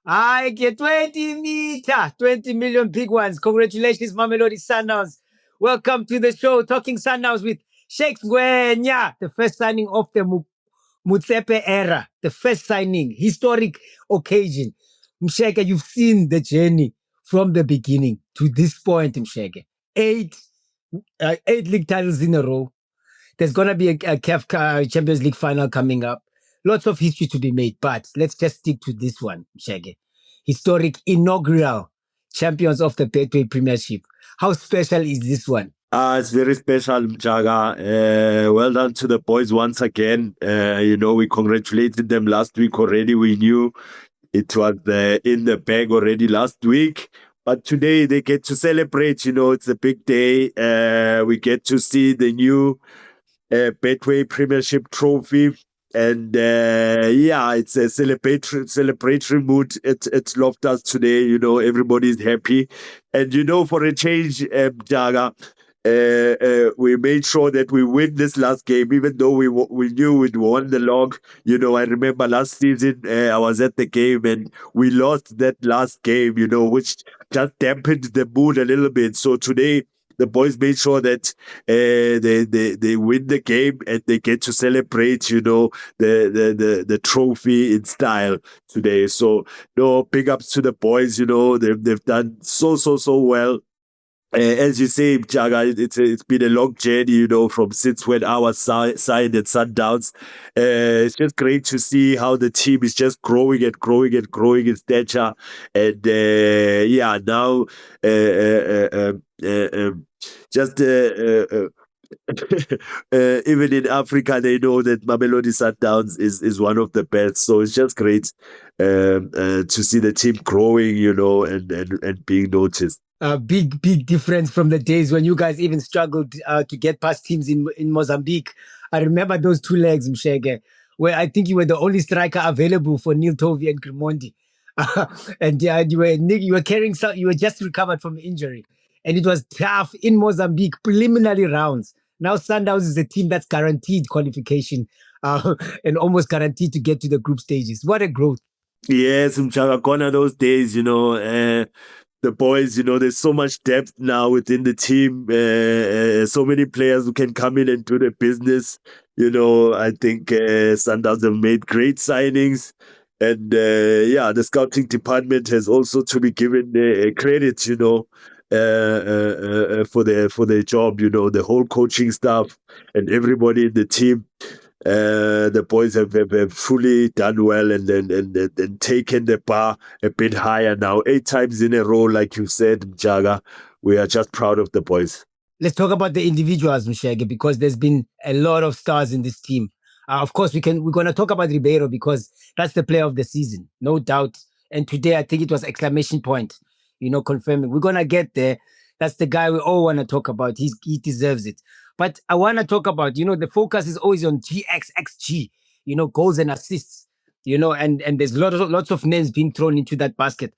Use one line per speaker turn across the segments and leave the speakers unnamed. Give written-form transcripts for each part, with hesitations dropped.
I get 20 meter, 20 million big ones. Congratulations, Mamelodi Sundowns. Welcome to the show, Talking Sundowns with Shakes Ngwenya, the first signing of the Mutsepe era, the first signing, historic occasion. Msheke, you've seen the journey from the beginning to this point, Msheke. Eight league titles in a row. There's going to be a CAF Champions League final coming up. Lots of history to be made, but let's just stick to this one, Shege. Historic inaugural champions of the Betway Premiership. How special is this one?
It's very special, Jaga. Well done to the boys once again. We congratulated them last week already. We knew it was in the bag already last week. But today they get to celebrate. It's a big day. We get to see the new Betway Premiership trophy. And it's a celebratory mood at Loftus today. Everybody's happy. And for a change, Jaga, we made sure that we win this last game, even though we knew we'd won the log. I remember last season I was at the game and we lost that last game, which just dampened the mood a little bit. So today the boys made sure that they win the game and they get to celebrate, the trophy in style today. So big ups to the boys. They've done so well. As you say, Jaga, it's been a long journey, from since when I was signed at Sundowns. It's just great to see how the team is just growing in stature. And now even in Africa, they know that Mamelodi Sundowns is one of the best. So it's just great to see the team growing, and being noticed.
Big difference from the days when you guys even struggled to get past teams in Mozambique. I remember those 2 legs, Mshege, where I think you were the only striker available for Neil Tovey and Grimondi. And you were carrying some, you were just recovered from injury. And it was tough in Mozambique, preliminary rounds. Now Sundowns is a team that's guaranteed qualification and almost guaranteed to get to the group stages. What a growth.
Yes, Umjaka, gone are those days, the boys, there's so much depth now within the team. So many players who can come in and do the business. I think Sundowns have made great signings. And the scouting department has also to be given credit, for their job, the whole coaching staff and everybody in the team. The boys have fully done well and taken the bar a bit higher now. 8 times in a row, like you said, Jaga. We are just proud of the boys.
Let's talk about the individuals, Mshege, because there's been a lot of stars in this team. Of course, we're going to talk about Ribeiro because that's the player of the season, no doubt. And today, I think it was exclamation point, confirming. We're going to get there. That's the guy we all want to talk about. He deserves it. But I want to talk about, the focus is always on GXXG, goals and assists, and there's lots of names being thrown into that basket.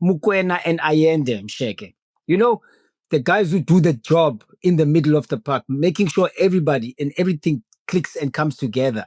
Mokoena and Allende, Msheke. The guys who do the job in the middle of the park, making sure everybody and everything clicks and comes together.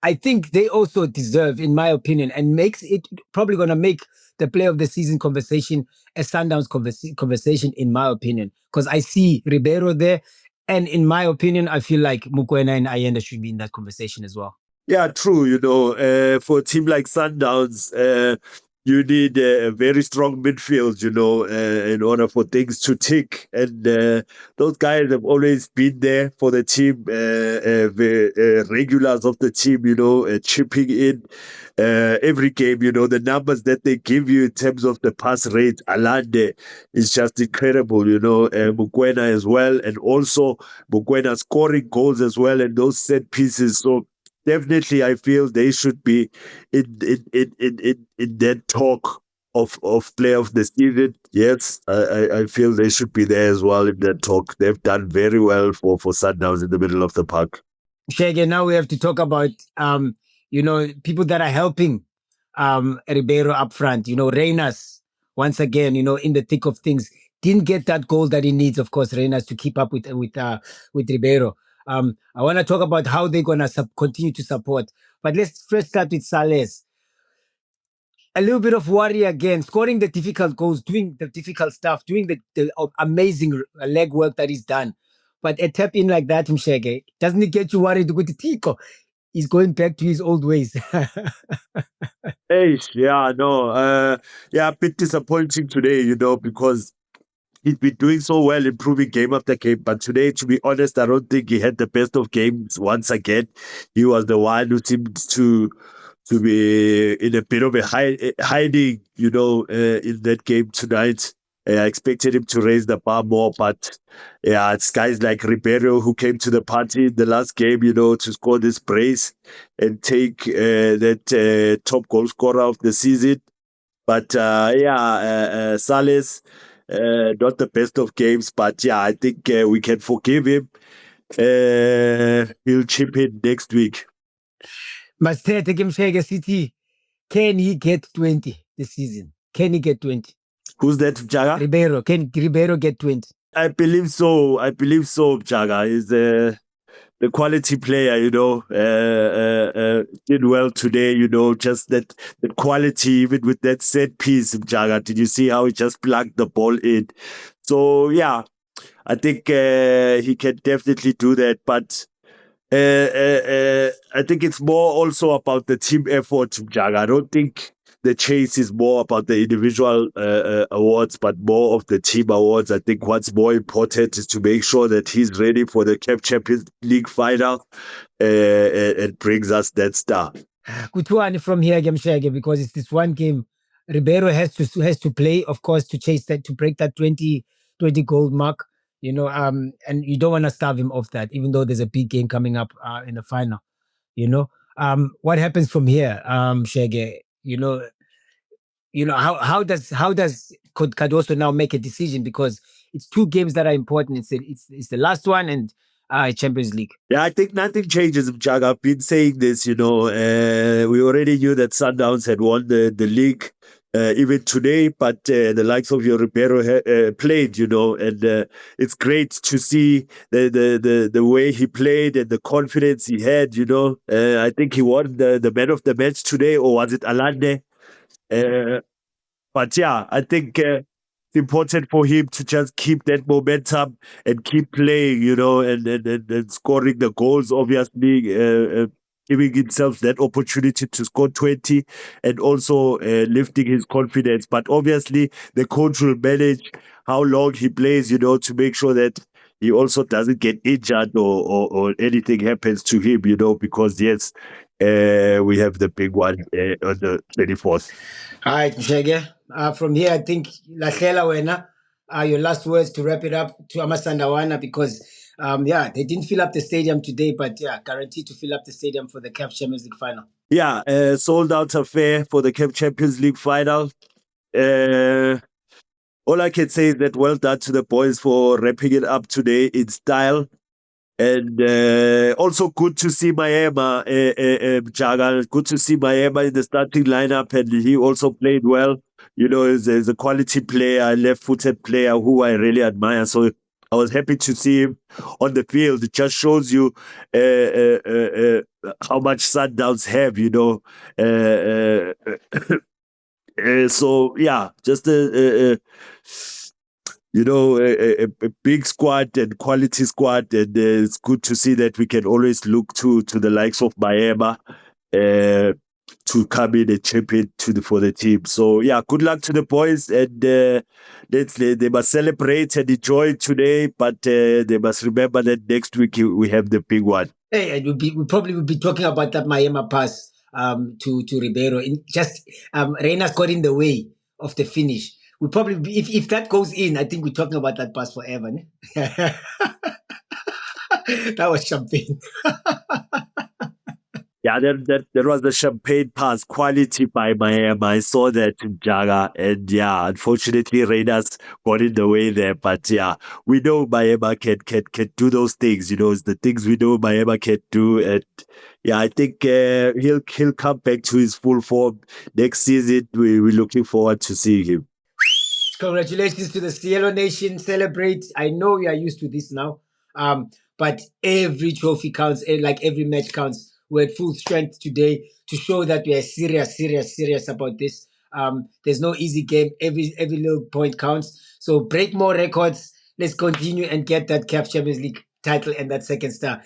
I think they also deserve, in my opinion, and makes it probably going to make the player of the season conversation a Sundowns conversation, in my opinion, because I see Ribeiro there. And in my opinion, I feel like Mokoena and Allende should be in that conversation as well.
Yeah, true. For a team like Sundowns, you need a very strong midfield, in order for things to tick. And those guys have always been there for the team, regulars of the team, chipping in every game. The numbers that they give you in terms of the pass rate, Allende is just incredible, Mokoena as well. And also Mokoena scoring goals as well and those set pieces. So definitely, I feel they should be in that talk of player of the season. Yes, I feel they should be there as well in that talk. They've done very well for Sundowns in the middle of the park.
Shege, now we have to talk about people that are helping Ribeiro up front. Reynas, once again, in the thick of things, didn't get that goal that he needs, of course, Reynas, to keep up with Ribeiro. I want to talk about how they're going to continue to support. But let's first start with Sales. a little bit of worry again, scoring the difficult goals, doing the difficult stuff, doing the amazing leg work that he's done. But a tap in like that, Mshege, doesn't it get you worried? Tico, he's going back to his old ways.
Hey, yeah, no, yeah, a bit disappointing today, because he's been doing so well, improving game after game. But today, to be honest, I don't think he had the best of games once again. He was the one who seemed to be in a bit of a hiding, in that game tonight. I expected him to raise the bar more, but yeah, it's guys like Ribeiro who came to the party in the last game, to score this brace and take that top goal scorer of the season. But Salas, not the best of games, but yeah, I think we can forgive him. He'll chip in next week.
Mastete Mshege City, can he get 20 this season? Can he get 20?
Who's that, Jaga?
Ribeiro. Can Ribeiro get 20?
I believe so. Jaga is the quality player, did well today, just that the quality, even with that set piece, Jaga. Did you see how he just plugged the ball in? So, yeah, I think he can definitely do that. But I think it's more also about the team effort, Jaga. I don't think the chase is more about the individual awards, but more of the team awards. I think what's more important is to make sure that he's ready for the CAF Champions League final and brings us that star.
Kutuani from here, Gemshege, because it's this one game. Ribeiro has to play, of course, to chase that, to break that 20 goal mark. And you don't want to starve him off that, even though there's a big game coming up in the final. What happens from here, Shege? How does Cardoso now make a decision, because it's two games that are important. It's the last one and Champions League.
Yeah, I think nothing changes, Jaga. I've been saying this. We already knew that Sundowns had won the league. Even today, but the likes of your Ribeiro played, and it's great to see the way he played and the confidence he had, I think he won the man of the match today, or was it Allende? But yeah, I think it's important for him to just keep that momentum and keep playing, and scoring the goals, obviously, giving himself that opportunity to score 20 and also lifting his confidence. But obviously, the coach will manage how long he plays, to make sure that he also doesn't get injured or anything happens to him, because yes, we have the big one on the 24th.
All right, Mshege. From here, I think Lahlela Wena, your last words to wrap it up to Amasandawana, because they didn't fill up the stadium today, but guaranteed to fill up the stadium for the CAF Champions League final.
Yeah, sold out affair for the CAF Champions League final. All I can say is that well done to the boys for wrapping it up today in style. And also good to see Mayema, Jagal. Good to see Mayema in the starting lineup, and he also played well. He's a quality player, a left-footed player who I really admire. So I was happy to see him on the field. It just shows you how much Sundowns have, so yeah, just a big squad and quality squad, and it's good to see that we can always look to the likes of Miami to come in and champion for the team. So yeah, good luck to the boys, and they must celebrate and enjoy today, but they must remember that next week we have the big one.
Hey, and we probably will be talking about that Miami pass to Ribeiro. Reina's got in the way of the finish. We probably, if that goes in, I think we're talking about that pass forever. That was champagne.
Yeah, there was the champagne pass, quality by Miami. I saw that in Jaga, and yeah, unfortunately, Raiders got in the way there. But yeah, we know Miami can do those things. It's the things we know Miami can do, and yeah, I think he'll come back to his full form next season. We're looking forward to seeing him.
Congratulations to the Cielo Nation. Celebrate. I know we are used to this now, but every trophy counts. Like every match counts. We're at full strength today to show that we are serious about this. There's no easy game. Every little point counts. So break more records. Let's continue and get that CAF Champions League title and that second star.